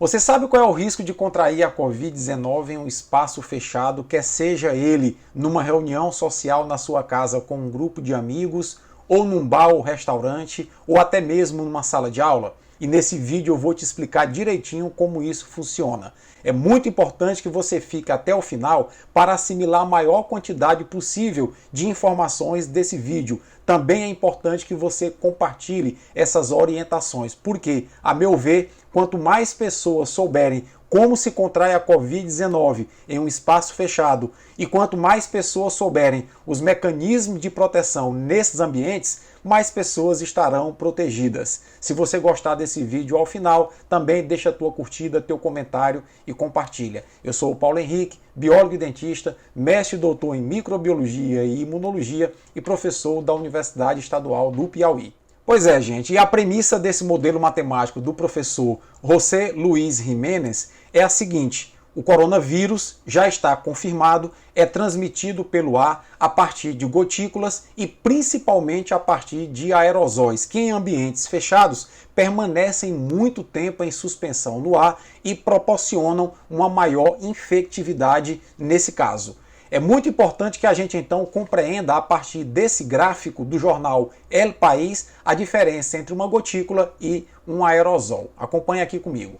Você sabe qual é o risco de contrair a Covid-19 em um espaço fechado, quer seja ele numa reunião social na sua casa com um grupo de amigos, ou num bar ou restaurante, ou até mesmo numa sala de aula? E nesse vídeo eu vou te explicar direitinho como isso funciona. É muito importante que você fique até o final para assimilar a maior quantidade possível de informações desse vídeo. Também é importante que você compartilhe essas orientações, porque, a meu ver, quanto mais pessoas souberem como se contrai a Covid-19 em um espaço fechado e quanto mais pessoas souberem os mecanismos de proteção nesses ambientes, mais pessoas estarão protegidas. Se você gostar desse vídeo ao final, também deixa a tua curtida, teu comentário e compartilha. Eu sou o Paulo Henrique, biólogo e dentista, mestre e doutor em microbiologia e imunologia e professor da Universidade Estadual do Piauí. Pois é, gente, e a premissa desse modelo matemático do professor José Luiz Jiménez é a seguinte: o coronavírus já está confirmado, é transmitido pelo ar a partir de gotículas e principalmente a partir de aerosóis, que em ambientes fechados permanecem muito tempo em suspensão no ar e proporcionam uma maior infectividade nesse caso. É muito importante que a gente então compreenda a partir desse gráfico do jornal El País a diferença entre uma gotícula e um aerosol. Acompanhe aqui comigo.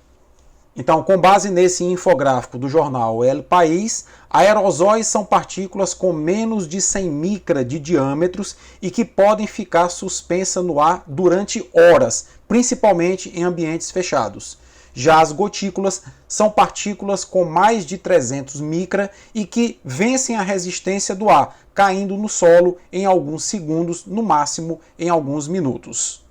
Então, com base nesse infográfico do jornal El País, aerosóis são partículas com menos de 100 micra de diâmetros e que podem ficar suspensas no ar durante horas, principalmente em ambientes fechados. Já as gotículas são partículas com mais de 300 micra e que vencem a resistência do ar, caindo no solo em alguns segundos, no máximo em alguns minutos.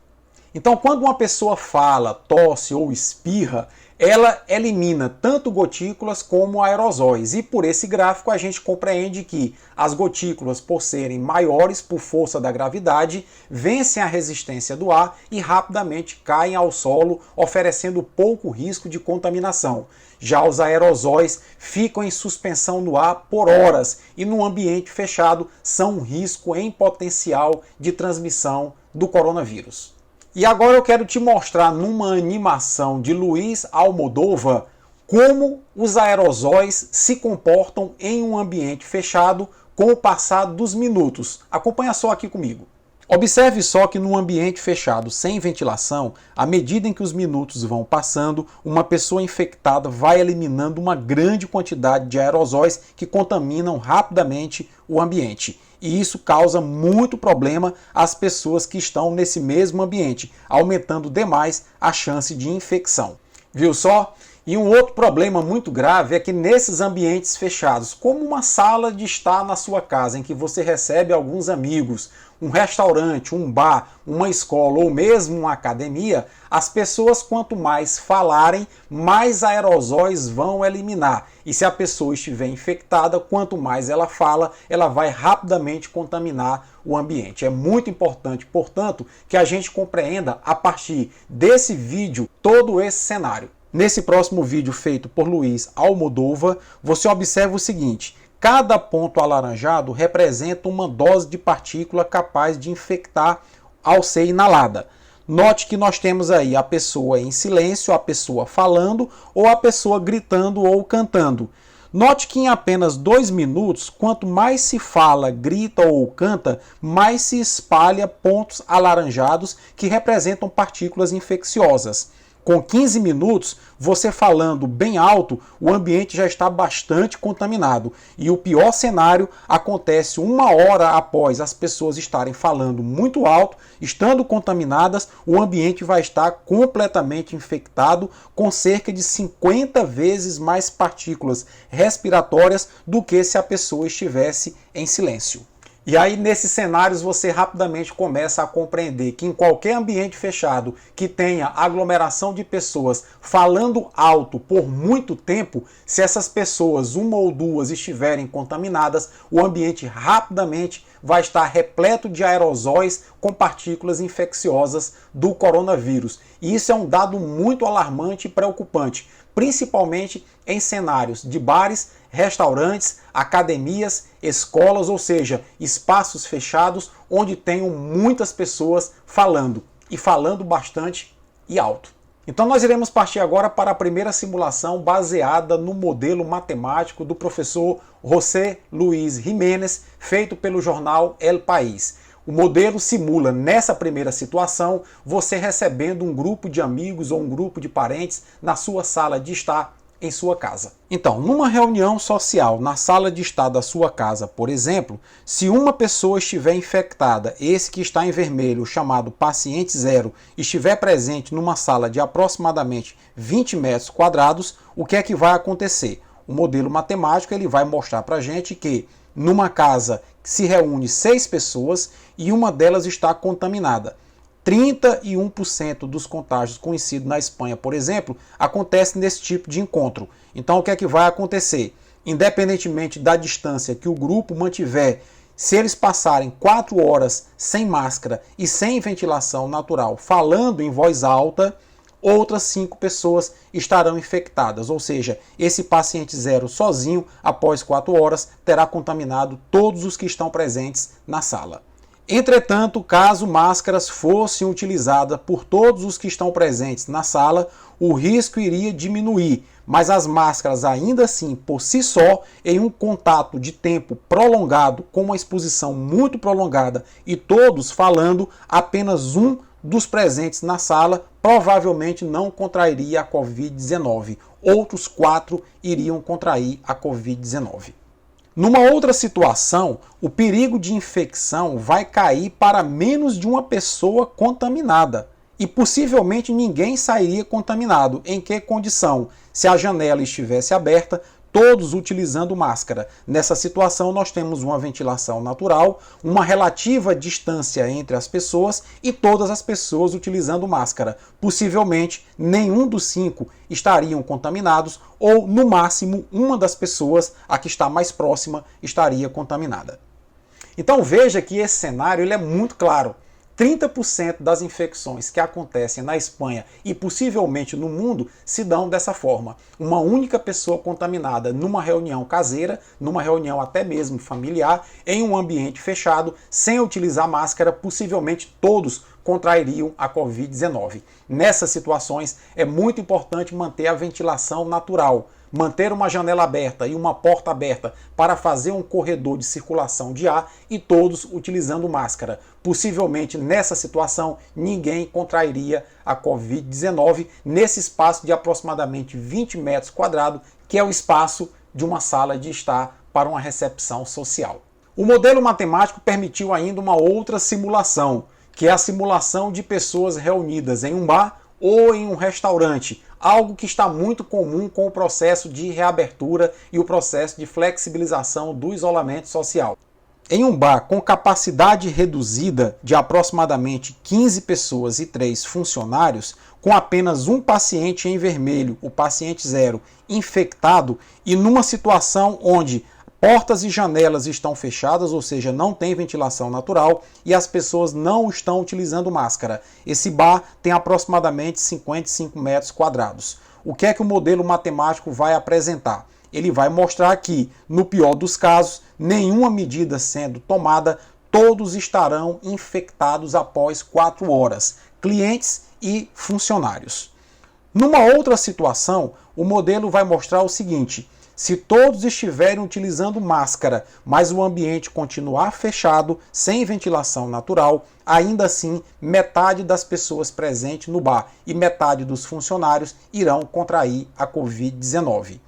Então, quando uma pessoa fala, tosse ou espirra, ela elimina tanto gotículas como aerosóis. E por esse gráfico a gente compreende que as gotículas, por serem maiores por força da gravidade, vencem a resistência do ar e rapidamente caem ao solo, oferecendo pouco risco de contaminação. Já os aerosóis ficam em suspensão no ar por horas e no ambiente fechado são um risco em potencial de transmissão do coronavírus. E agora eu quero te mostrar numa animação de Luiz Almodóvar como os aerosóis se comportam em um ambiente fechado com o passar dos minutos. Acompanha só aqui comigo. Observe só que num ambiente fechado sem ventilação, à medida em que os minutos vão passando, uma pessoa infectada vai eliminando uma grande quantidade de aerosóis que contaminam rapidamente o ambiente. E isso causa muito problema às pessoas que estão nesse mesmo ambiente, aumentando demais a chance de infecção. Viu só? E um outro problema muito grave é que nesses ambientes fechados, como uma sala de estar na sua casa, em que você recebe alguns amigos, um restaurante, um bar, uma escola ou mesmo uma academia, as pessoas quanto mais falarem, mais aerosóis vão eliminar. E se a pessoa estiver infectada, quanto mais ela fala, ela vai rapidamente contaminar o ambiente. É muito importante, portanto, que a gente compreenda a partir desse vídeo todo esse cenário. Nesse próximo vídeo feito por Luiz Almodóvar, você observa o seguinte: cada ponto alaranjado representa uma dose de partícula capaz de infectar ao ser inalada. Note que nós temos aí a pessoa em silêncio, a pessoa falando ou a pessoa gritando ou cantando. Note que em apenas 2 minutos, quanto mais se fala, grita ou canta, mais se espalha pontos alaranjados que representam partículas infecciosas. Com 15 minutos, você falando bem alto, o ambiente já está bastante contaminado. E o pior cenário acontece 1 hora após as pessoas estarem falando muito alto, estando contaminadas, o ambiente vai estar completamente infectado, com cerca de 50 vezes mais partículas respiratórias do que se a pessoa estivesse em silêncio. E aí, nesses cenários, você rapidamente começa a compreender que em qualquer ambiente fechado que tenha aglomeração de pessoas falando alto por muito tempo, se essas pessoas, 1 ou 2, estiverem contaminadas, o ambiente rapidamente vai estar repleto de aerosóis com partículas infecciosas do coronavírus. E isso é um dado muito alarmante e preocupante, principalmente em cenários de bares, restaurantes, academias, escolas, ou seja, espaços fechados onde tenham muitas pessoas falando, e falando bastante e alto. Então nós iremos partir agora para a primeira simulação baseada no modelo matemático do professor José Luis Jiménez, feito pelo jornal El País. O modelo simula, nessa primeira situação, você recebendo um grupo de amigos ou um grupo de parentes na sua sala de estar em sua casa. Então, numa reunião social na sala de estar da sua casa, por exemplo, se uma pessoa estiver infectada, esse que está em vermelho, chamado paciente zero, estiver presente numa sala de aproximadamente 20 metros quadrados, o que é que vai acontecer? O modelo matemático ele vai mostrar para a gente que numa casa se reúne 6 pessoas e uma delas está contaminada. 31% dos contágios conhecidos na Espanha, por exemplo, acontece nesse tipo de encontro. Então, o que é que vai acontecer? Independentemente da distância que o grupo mantiver, se eles passarem 4 horas sem máscara e sem ventilação natural, falando em voz alta, outras 5 pessoas estarão infectadas. Ou seja, esse paciente zero sozinho, após 4 horas, terá contaminado todos os que estão presentes na sala. Entretanto, caso máscaras fossem utilizadas por todos os que estão presentes na sala, o risco iria diminuir, mas as máscaras ainda assim, por si só, em um contato de tempo prolongado, com uma exposição muito prolongada e todos falando, apenas um dos presentes na sala provavelmente não contrairia a Covid-19. Outros 4 iriam contrair a Covid-19. Numa outra situação, o perigo de infecção vai cair para menos de uma pessoa contaminada e possivelmente ninguém sairia contaminado. Em que condição? Se a janela estivesse aberta, todos utilizando máscara. Nessa situação nós temos uma ventilação natural, uma relativa distância entre as pessoas e todas as pessoas utilizando máscara. Possivelmente nenhum dos 5 estariam contaminados ou no máximo uma das pessoas, a que está mais próxima, estaria contaminada. Então veja que esse cenário ele é muito claro. 30% das infecções que acontecem na Espanha e possivelmente no mundo se dão dessa forma. Uma única pessoa contaminada numa reunião caseira, numa reunião até mesmo familiar, em um ambiente fechado, sem utilizar máscara, possivelmente todos contrairiam a Covid-19. Nessas situações é muito importante manter a ventilação natural. Manter uma janela aberta e uma porta aberta para fazer um corredor de circulação de ar e todos utilizando máscara. Possivelmente nessa situação ninguém contrairia a Covid-19 nesse espaço de aproximadamente 20 metros quadrados, que é o espaço de uma sala de estar para uma recepção social. O modelo matemático permitiu ainda uma outra simulação, que é a simulação de pessoas reunidas em um bar ou em um restaurante, algo que está muito comum com o processo de reabertura e o processo de flexibilização do isolamento social. Em um bar com capacidade reduzida de aproximadamente 15 pessoas e 3 funcionários, com apenas um paciente em vermelho, o paciente zero, infectado, e numa situação onde portas e janelas estão fechadas, ou seja, não tem ventilação natural e as pessoas não estão utilizando máscara. Esse bar tem aproximadamente 55 metros quadrados. O que é que o modelo matemático vai apresentar? Ele vai mostrar que, no pior dos casos, nenhuma medida sendo tomada, todos estarão infectados após 4 horas, clientes e funcionários. Numa outra situação, o modelo vai mostrar o seguinte: se todos estiverem utilizando máscara, mas o ambiente continuar fechado, sem ventilação natural, ainda assim, metade das pessoas presentes no bar e metade dos funcionários irão contrair a Covid-19.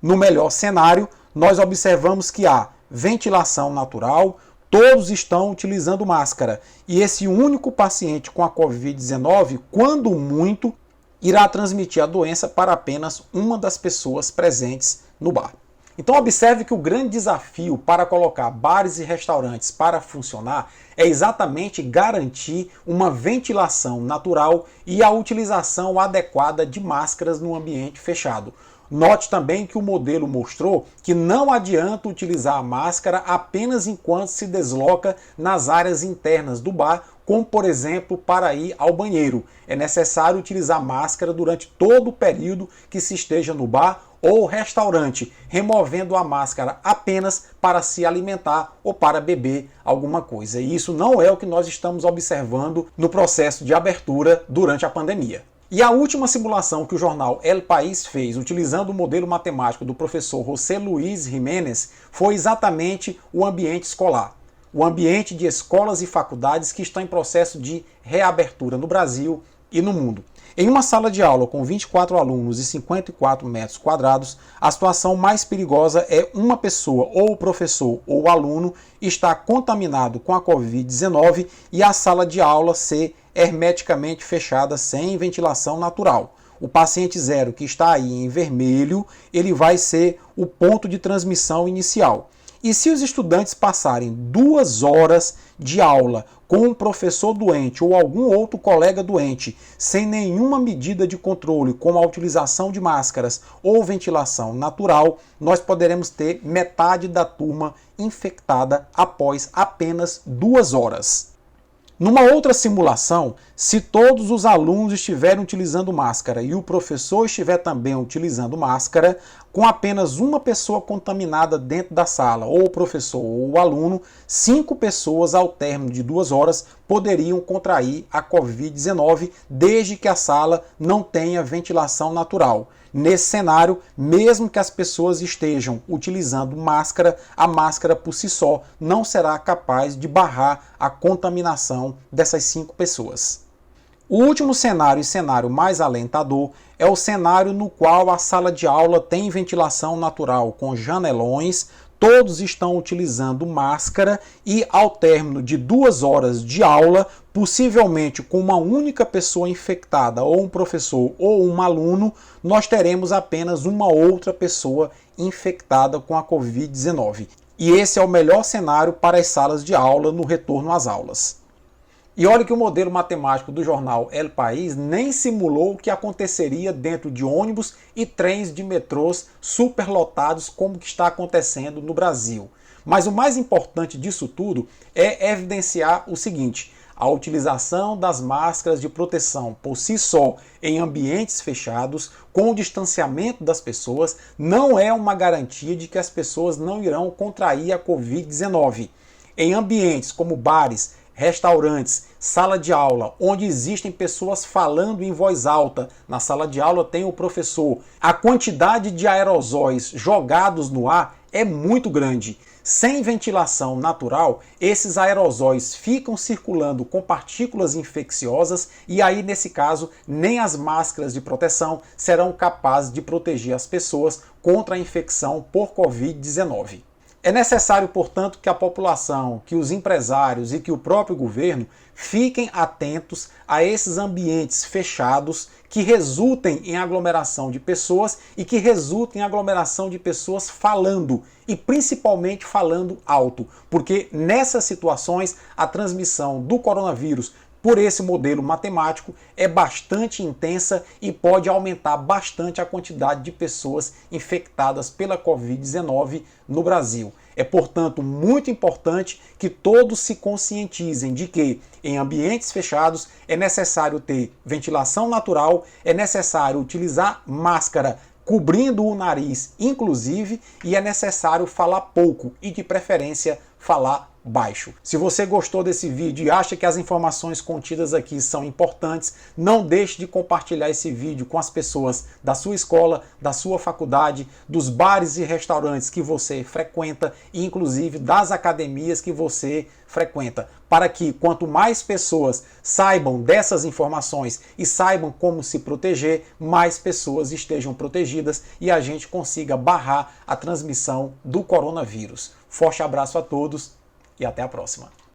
No melhor cenário, nós observamos que há ventilação natural, todos estão utilizando máscara e esse único paciente com a Covid-19, quando muito, irá transmitir a doença para apenas uma das pessoas presentes no bar. Então observe que o grande desafio para colocar bares e restaurantes para funcionar é exatamente garantir uma ventilação natural e a utilização adequada de máscaras no ambiente fechado. Note também que o modelo mostrou que não adianta utilizar a máscara apenas enquanto se desloca nas áreas internas do bar, como por exemplo para ir ao banheiro. É necessário utilizar máscara durante todo o período que se esteja no bar ou restaurante, removendo a máscara apenas para se alimentar ou para beber alguma coisa. E isso não é o que nós estamos observando no processo de abertura durante a pandemia. E a última simulação que o jornal El País fez, utilizando o modelo matemático do professor José Luiz Jiménez, foi exatamente o ambiente escolar. O ambiente de escolas e faculdades que estão em processo de reabertura no Brasil e no mundo. Em uma sala de aula com 24 alunos e 54 metros quadrados, a situação mais perigosa é uma pessoa, ou o professor ou o aluno, estar contaminado com a Covid-19 e a sala de aula ser hermeticamente fechada sem ventilação natural. O paciente zero que está aí em vermelho, ele vai ser o ponto de transmissão inicial. E se os estudantes passarem 2 horas de aula com um professor doente ou algum outro colega doente, sem nenhuma medida de controle, como a utilização de máscaras ou ventilação natural, nós poderemos ter metade da turma infectada após apenas 2 horas. Numa outra simulação, se todos os alunos estiverem utilizando máscara e o professor estiver também utilizando máscara, com apenas uma pessoa contaminada dentro da sala, ou o professor ou o aluno, 5 pessoas ao término de 2 horas poderiam contrair a Covid-19, desde que a sala não tenha ventilação natural. Nesse cenário, mesmo que as pessoas estejam utilizando máscara, a máscara por si só não será capaz de barrar a contaminação dessas 5 pessoas. O último cenário e cenário mais alentador é o cenário no qual a sala de aula tem ventilação natural com janelões, todos estão utilizando máscara e ao término de 2 horas de aula, possivelmente com uma única pessoa infectada, ou um professor ou um aluno, nós teremos apenas uma outra pessoa infectada com a Covid-19. E esse é o melhor cenário para as salas de aula no retorno às aulas. E olha que o modelo matemático do jornal El País nem simulou o que aconteceria dentro de ônibus e trens de metrôs superlotados como que está acontecendo no Brasil. Mas o mais importante disso tudo é evidenciar o seguinte: a utilização das máscaras de proteção por si só em ambientes fechados, com o distanciamento das pessoas, não é uma garantia de que as pessoas não irão contrair a Covid-19. Em ambientes como bares, restaurantes, sala de aula, onde existem pessoas falando em voz alta, na sala de aula tem o professor, a quantidade de aerosóis jogados no ar é muito grande. Sem ventilação natural, esses aerosóis ficam circulando com partículas infecciosas e aí, nesse caso, nem as máscaras de proteção serão capazes de proteger as pessoas contra a infecção por Covid-19. É necessário, portanto, que a população, que os empresários e que o próprio governo fiquem atentos a esses ambientes fechados que resultem em aglomeração de pessoas e que resultem em aglomeração de pessoas falando e principalmente falando alto, porque nessas situações a transmissão do coronavírus por esse modelo matemático é bastante intensa e pode aumentar bastante a quantidade de pessoas infectadas pela Covid-19 no Brasil. É, portanto, muito importante que todos se conscientizem de que em ambientes fechados é necessário ter ventilação natural, é necessário utilizar máscara cobrindo o nariz, inclusive, e é necessário falar pouco e, de preferência, falar baixo. Se você gostou desse vídeo e acha que as informações contidas aqui são importantes, não deixe de compartilhar esse vídeo com as pessoas da sua escola, da sua faculdade, dos bares e restaurantes que você frequenta e inclusive das academias que você frequenta, para que quanto mais pessoas saibam dessas informações e saibam como se proteger, mais pessoas estejam protegidas e a gente consiga barrar a transmissão do coronavírus. Forte abraço a todos e até a próxima.